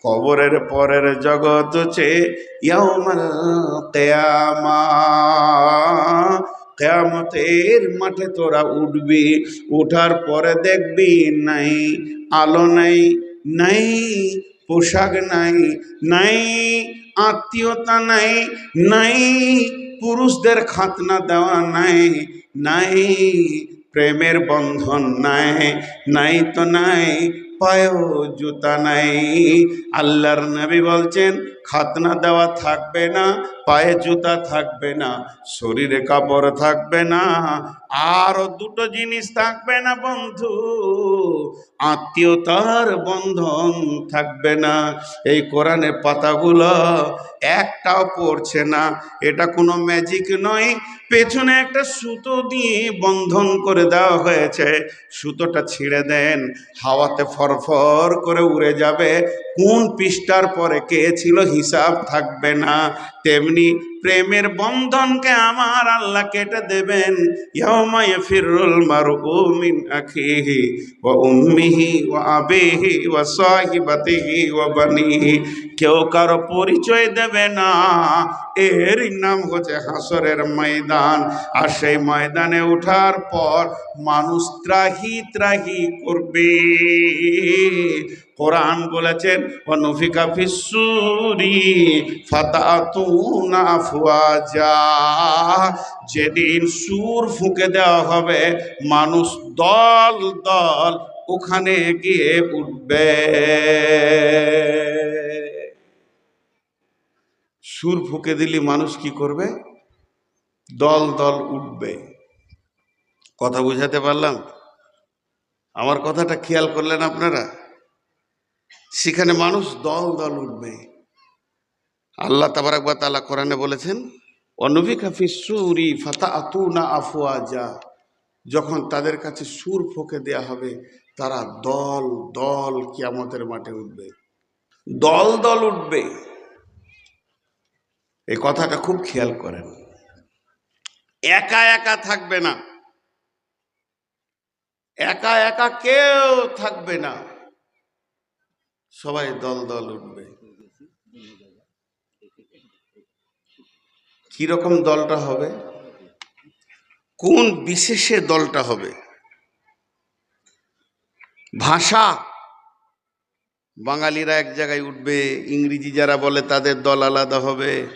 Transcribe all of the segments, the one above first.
কবরের পরের জগৎ হচ্ছে ইয়াউমাল কিয়ামা। কিয়ামতের মাঠে তোরা উঠবি, উঠার পরে দেখবি নাই আলো, নাই নাই পোশাক, নাই নাই আত্মীয়তা, নাই নাই পুরুষদের খাতনা দেওয়া, নাই নাই প্রেমের বন্ধন, নাই নাই তো নাই পায়েও জুতা নাই। আল্লাহর নবী বলছেন খাতনা দেওয়া থাকবে না, পায়ে জুতা থাকবে না, শরীরে কাপড় থাকবে না, আর দুটো জিনিস থাকবে না বন্ধু, আত্মীয়তার বন্ধন থাকবে না। এই কোরআনের পাতাগুলো একটাও পড়ছে না, এটা কোনো ম্যাজিক নয়, পেছনে একটা সুতো দিয়ে বন্ধন করে দেওয়া হয়েছে, সুতোটা ছিঁড়ে দেন, হাওয়াতে ফরফর করে উড়ে যাবে, কোন পৃষ্ঠার পরে কে ছিল হিসাব থাকবে না। তেমনি প্রেমের বন্ধনকে আমার আল্লাহ কেটে দেবেন। ইয়াউমা ইয়াফিরুল মারউ মিন আখিহি ওয়া উম্মিহি ওয়া আবিহি ওয়া সাহিবাতিহি ওয়া বানিহি। কেউ কারো পরিচয় দেবে না, এর নাম হচ্ছে হাসরের ময়দান। আর সেই ময়দানে ওঠার পর মানুষ ত্রাহি ত্রাহি করবে। কোরআন বলেছেন ওয়ানুফিকা ফিস-সূরি ফাতাতুনা আফওয়াজা। যেদিন সুর ফুঁকে দেওয়া হবে, মানুষ দল দল ওখানে গিয়ে উঠবে। সুর ফুঁকে দিলে মানুষ কি করবে? দল দল উঠবে। কথা বুঝাতে পারলাম? আমার কথাটা খেয়াল করলেন আপনারা? সেখানে মানুষ দল দল উঠবে। আল্লাহ তাবারাক ওয়া তাআলা কোরআনে বলেছেন ওয়ানুফিকা ফিস-সূরি ফাতাতুনা আফওয়াজা। যখন তাদের কাছে সুর ফুঁকে দেয়া হবে, তারা দল দল কিয়ামতের মাঠে উঠবে, দল দল উঠবে। এই কথাটা খুব খেয়াল করেন। একা একা থাকবে না, একা একা কেউ থাকবে না, সবাই দল দল উঠবে। কিরকম দলটা হবে? কোন বিশেষে দলটা হবে? ভাষা, বাঙালিরা এক জায়গায় উঠবে, ইংরেজি যারা বলে তাদের দল আলাদা হবে,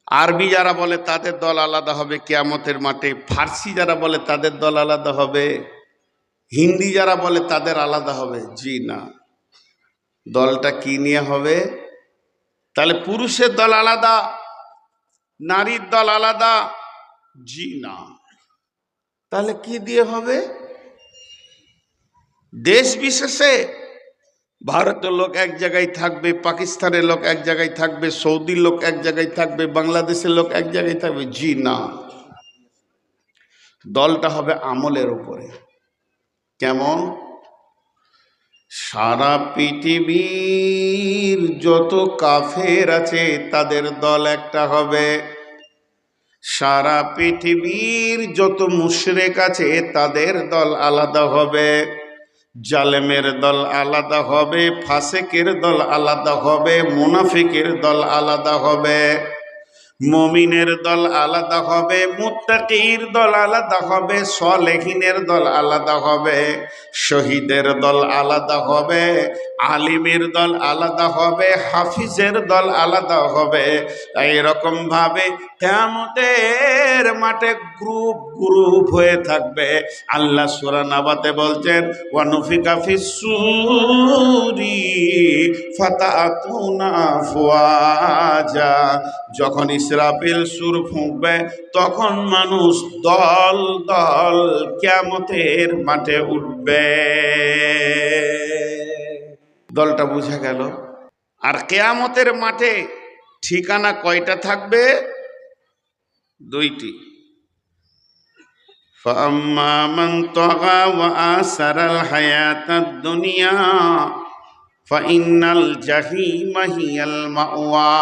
আরবি যারা বলে তাদের দল আলাদা হবে কিয়ামতের মাঠে, ফার্সি যারা বলে তাদের দল আলাদা হবে, হিন্দি যারা বলে তাদের আলাদা হবে। জি না, দলটা কি নিয়ে হবে? তাহলে পুরুষের দল আলাদা, নারীর দল আলাদা? জি না। তাহলে কি দিয়ে হবে? দেশ বিশেষে ভারতের লোক এক জায়গায় থাকবে, পাকিস্তানের লোক এক জায়গায় থাকবে, সৌদির লোক এক জায়গায় থাকবে, বাংলাদেশের লোক এক জায়গায় থাকবে? জি না। দলটা হবে আমলের উপরে। কেমন? সারা পৃথিবীর যত কাফের আছে তাদের দল একটা হবে, সারা পৃথিবীর যত মুশরিক আছে তাদের দল আলাদা হবে, জালেমের দল আলাদা হবে, ফাসেকের দল আলাদা হবে, মুনাফিকের দল আলাদা হবে, মুমিনের দল আলাদা হবে, মুত্তাকির দল আলাদা হবে, সালেহিনের দল আলাদা হবে, শহীদের দল আলাদা হবে, আলিমের দল আলাদা হবে, হাফিজের দল আলাদা হবে। এইরকম ভাবে কিয়ামতের মাঠে গ্রুপ গ্রুপ হয়ে থাকবে। আল্লাহ সূরা নাবাতে বলছেন ওয়ানুফিকা ফিস-সূরি ফাতাতুনা আফওয়াজা। যখন ইসরাফিল সুর ফুঁকবে, তখন মানুষ দল দল কিয়ামতের মাঠে উঠবে। দলটা বুঝা গেল? আর কিয়ামতের মাঠে ঠিকানা কয়টা থাকবে? দুইটি। ফাম্মা মান তাগা ওয়া আসারাল হায়াতাদ দুনিয়া ফাইন্নাল জাহিমা হিয়াল মাওয়া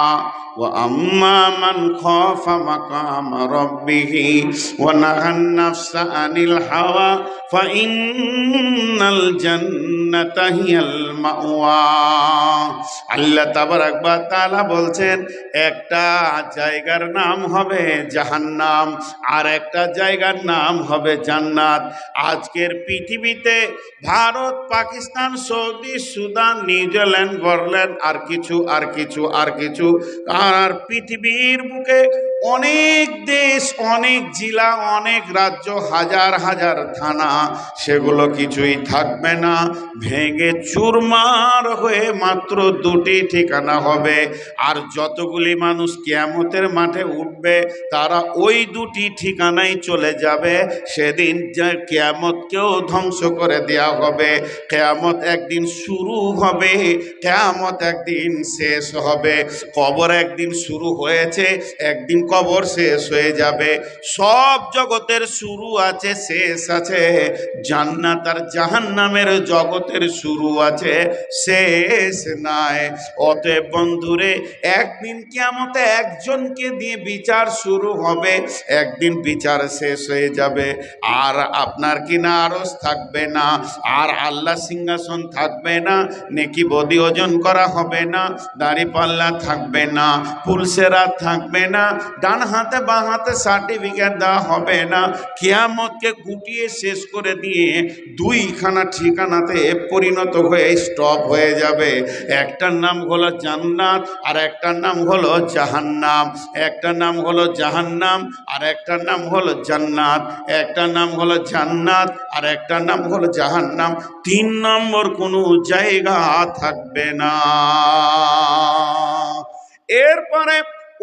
ওয়া আম্মা মান খাফা মাকামা রাব্বিহি ওয়া নাহান নাফসা আনিল হাওয়া ফাইন্নাল জান্নাতা হিয়াল মাওয়া। আল্লাহ তাবারাক ওয়া তাআলা বলছেন, একটা জায়গার নাম হবে জাহান্নাম, আর একটা জায়গার নাম হবে জান্নাত। আজকের পৃথিবীতে Bharat, Pakistan, Saudi, Sudan, New Zealand, বর্ল্যান্ড, আর কিছু আর পৃথিবীর বুকে অনেক দেশ, অনেক জেলা, অনেক রাজ্য, হাজার হাজার থানা, সেগুলো কিছুই থাকবে না, ভেঙে চুরমার হয়ে মাত্র দুটি ঠিকানা হবে। আর যতগুলি মানুষ কিয়ামতের মাঠে উঠবে তারা ওই দুটি ঠিকানায় চলে যাবে। সেদিন যে কিয়ামতকেও ধ্বংস করে দেওয়া হবে। কিয়ামত একদিন শুরু হবে, কিয়ামত একদিন শেষ হবে। কবর একদিন শুরু হয়েছে, একদিন কবর শেষ হয়ে যাবে। সব জগতের শুরু আছে, শেষ আছে। জান্নাত আর জাহান্নামের জগতের শুরু আছে, শেষ নাই। অতএব বন্ধুরে, একদিন কিয়ামতে একজনকে দিয়ে বিচার শুরু হবে, একদিন বিচার শেষ হয়ে যাবে। আর আপনার কিনা আরশ থাকবে না, আর আল্লাহ সিংহাসন থাকবে না, নেকি বদি ওজন করা হবে না, দাড়ি পাল্লা থাকবে না, পুলসেরা থাকবে না, ডান হাতে বাঁ হাতে সার্টিফিকেট দেওয়া হবে না। কিয়ামতকে গুটিয়ে শেষ করে দিয়ে দুইখানা ঠিকানাতে পরিণত হয়ে স্টপ হয়ে যাবে। একটার নাম হলো জান্নাত, আর একটার নাম হলো জাহান্নাম। একটার নাম হলো জাহান্নাম, আর একটার নাম হলো জান্নাত। একটার নাম হলো জান্নাত, আর একটার নাম হলো জাহান্নাম। 3 নম্বর কোনো জায়গা থাকবে না। এরপরে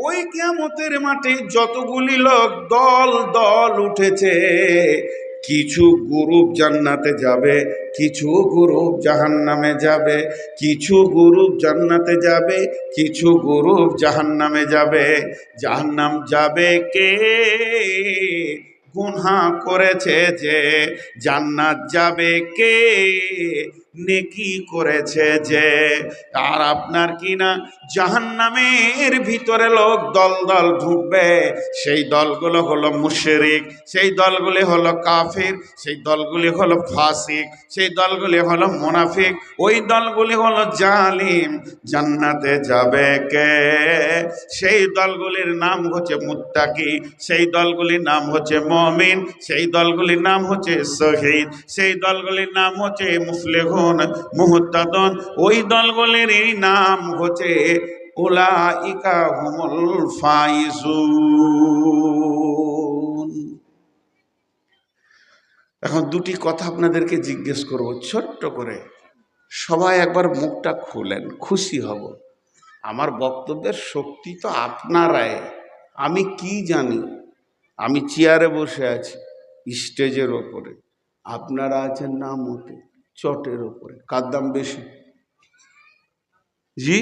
ওই কিয়ামতের মাঠে যতগুলি লোক দল দল উঠেছে, কিছু গ্রুপ জান্নাতে যাবে, কিছু গ্রুপ জাহান্নামে যাবে, কিছু গ্রুপ জান্নাতে যাবে, কিছু গ্রুপ জাহান্নামে যাবে। জাহান্নাম যাবে কে? গুনাহ করেছে যে। জান্নাত যাবে কে? নেকি করেছে যে। আর আপনার কিনা জাহান্নামের ভিতরে লোক দল দল ঢুকবে। সেই দলগুলো হলো মুশরিক, সেই দলগুলি হলো কাফির, সেই দলগুলি হলো ফাসিক, সেই দলগুলি হলো মুনাফিক, ওই দলগুলি হলো জালিম। জান্নাতে যাবে কে? সেই দলগুলির নাম হচ্ছে মুত্তাকি, সেই দলগুলির নাম হচ্ছে মুমিন, সেই দলগুলির নাম হচ্ছে শহীদ, সেই দলগুলির নাম হচ্ছে মুফলিহুন, মুহতাদুন। ওই দলগুলির নাম হচ্ছে উলাইকা হুমুল ফাইজুন। এখন দুটি কথা আপনাদেরকে জিজ্ঞেস করব ছোট্ট করে, সবাই একবার মুখটা খুলেন, খুশি হব। আমার বক্তব্যের শক্তি তো আপনারাই। আমি কি জানি? আমি চেয়ারে বসে আছি স্টেজের ওপরে, আপনারা আছেন না মতে চটের ওপরে। কার দাম বেশি? জি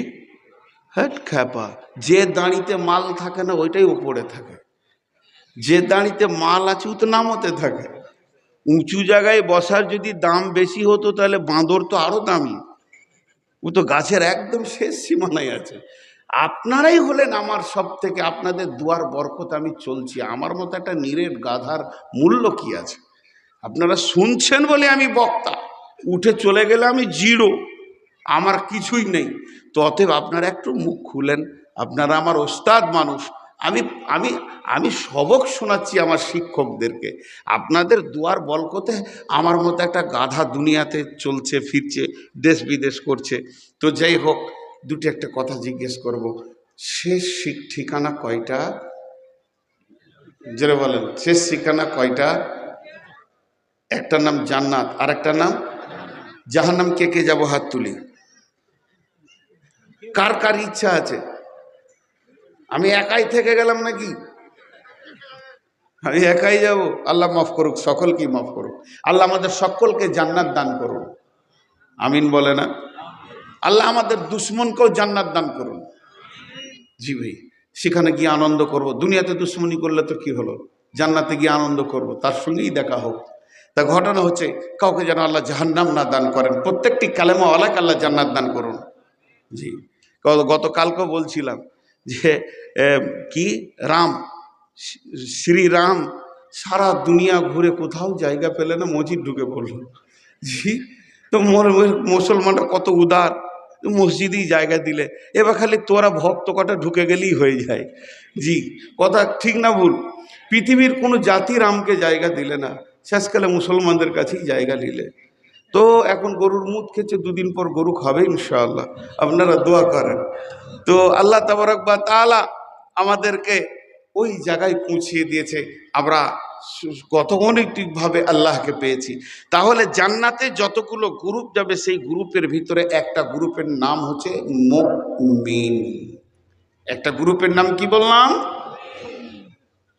হ্যাঁ খ্যাপা। যে দাঁড়িতে মাল থাকে না ওইটাই ওপরে থাকে, যে দাঁড়িতে মাল আছে ও তো নামতে থাকে। উঁচু জায়গায় বসার যদি দাম বেশি হতো তাহলে বাঁদর তো আরো দামি, ও তো গাছের একদম শেষ সীমানায় আছে। আপনারাই হলেন আমার সব থেকে, আপনাদের দুয়ার বরকত আমি চলছি। আমার মতো একটা নিরেট গাধার মূল্য কি আছে? আপনারা শুনছেন বলে আমি বক্তা, উঠে চলে গেলে আমি জিরো, আমার কিছুই নেই। তো অতএব আপনারা একটু মুখ খুলেন, আপনারা আমার ওস্তাদ মানুষ। আমি আমি আমি সবক শোনাচ্ছি আমার শিক্ষকদেরকে। আপনাদের দুয়ার বলকতে আমার মতো একটা গাধা দুনিয়াতে চলছে ফিরছে, দেশ বিদেশ করছে। তো যাই হোক, দুটি একটা কথা জিজ্ঞেস করব। শেষ ঠিকানা কয়টা? জোরে বলেন, শেষ ঠিকানা কয়টা? একটার নাম জান্নাত, আর একটা নাম জাহান্নাম। কে কে যাবো হাত তুলি? কার কার ইচ্ছা আছে? আমি একাই থেকে গেলাম নাকি? আমি একাই যাব? আল্লাহ মাফ করুক, সকলকে মাফ করুক। আল্লাহ আমাদের সকলকে জান্নাত দান করুন, আমিন বলে না? আল্লাহ আমাদের দুশ্মনকেও জান্নাত দান করুন। জি ভাই, সেখানে গিয়ে আনন্দ করব। দুনিয়াতে দুশ্মনী করলে তো কি হলো? জান্নাতে গিয়ে আনন্দ করব, তার সঙ্গেই দেখা হোক। তা ঘটনা হচ্ছে কাউকে যেন আল্লাহ জাহান্নাম না দান করেন, প্রত্যেকটি কালেমাওয়ালাকে আল্লাহ জান্নাত দান করুন। জি, গতকালকেও বলছিলাম যে কি রাম, শ্রীরাম সারা দুনিয়া ঘুরে কোথাও জায়গা পেলে না, মসজিদ ঢুকে পড়ল। জি, তো মুসলমানরা কত উদার, মসজিদেই জায়গা দিলে, এবার খালি তোরা ভক্ত কটা ঢুকে গেলেই হয়ে যায়। জি, কথা ঠিক না ভুল? পৃথিবীর কোনো জাতি রামকে জায়গা দিলে না, শেষকালে মুসলমানদের কাছেই জায়গা নিলে। তো এখন গরুর মুখ খেয়েছে, দুদিন পর গরু খাবে ইনশাআল্লাহ, আপনারা দোয়া করেন। তো আল্লাহ তাবারক ওয়া তাআলা আমাদেরকে ওই জায়গায় পৌঁছিয়ে দিয়েছে, আমরা কত অনেকভাবে আল্লাহকে পেয়েছি। তাহলে জান্নাতে যতগুলো গ্রুপ যাবে, সেই গ্রুপের ভিতরে একটা গ্রুপের নাম হচ্ছে মুমিন। একটা গ্রুপের নাম কি বললাম?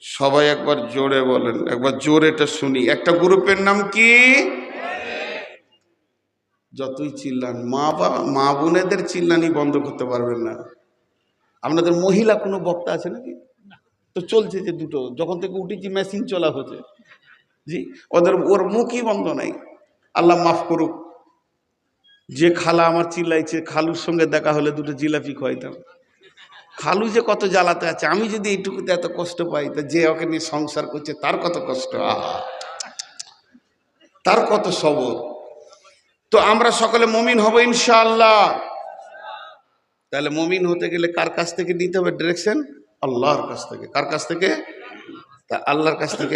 সবাই একবার জোরে বলেন, একবার জোরে এটা শুনি। একটা গ্রুপের নাম কি? যতই চিল্লান, মা বোনেদের চিল্লানি বন্ধ করতে পারবেন না। আপনাদের মহিলা কোনো বক্তা আছে নাকি? তো চলছে যে দুটো, যখন থেকে উঠেছি মেশিন চলা হচ্ছে। জি, ওর মুখই বন্ধ নাই। আল্লাহ মাফ করুক। যে খালা আমার চিল্লাইছে, খালুর সঙ্গে দেখা হলে দুটো জিলাপি খাওয়াইতাম। খালু যে কত জ্বালাতে আছে, আমি যদি এইটুকুতে এত কষ্ট পাই, তা যে ওকে নিয়ে সংসার করছে তার কত কষ্ট, আহা, তার কত সবর। তো আমরা সকলে মুমিন হব ইনশাআল্লাহ। তাহলে মুমিন হতে গেলে কার কাছ থেকে নিতে হবে ডিরেকশন? আল্লাহর কাছ থেকে। কার কাছ থেকে? তা আল্লাহর কাছ থেকে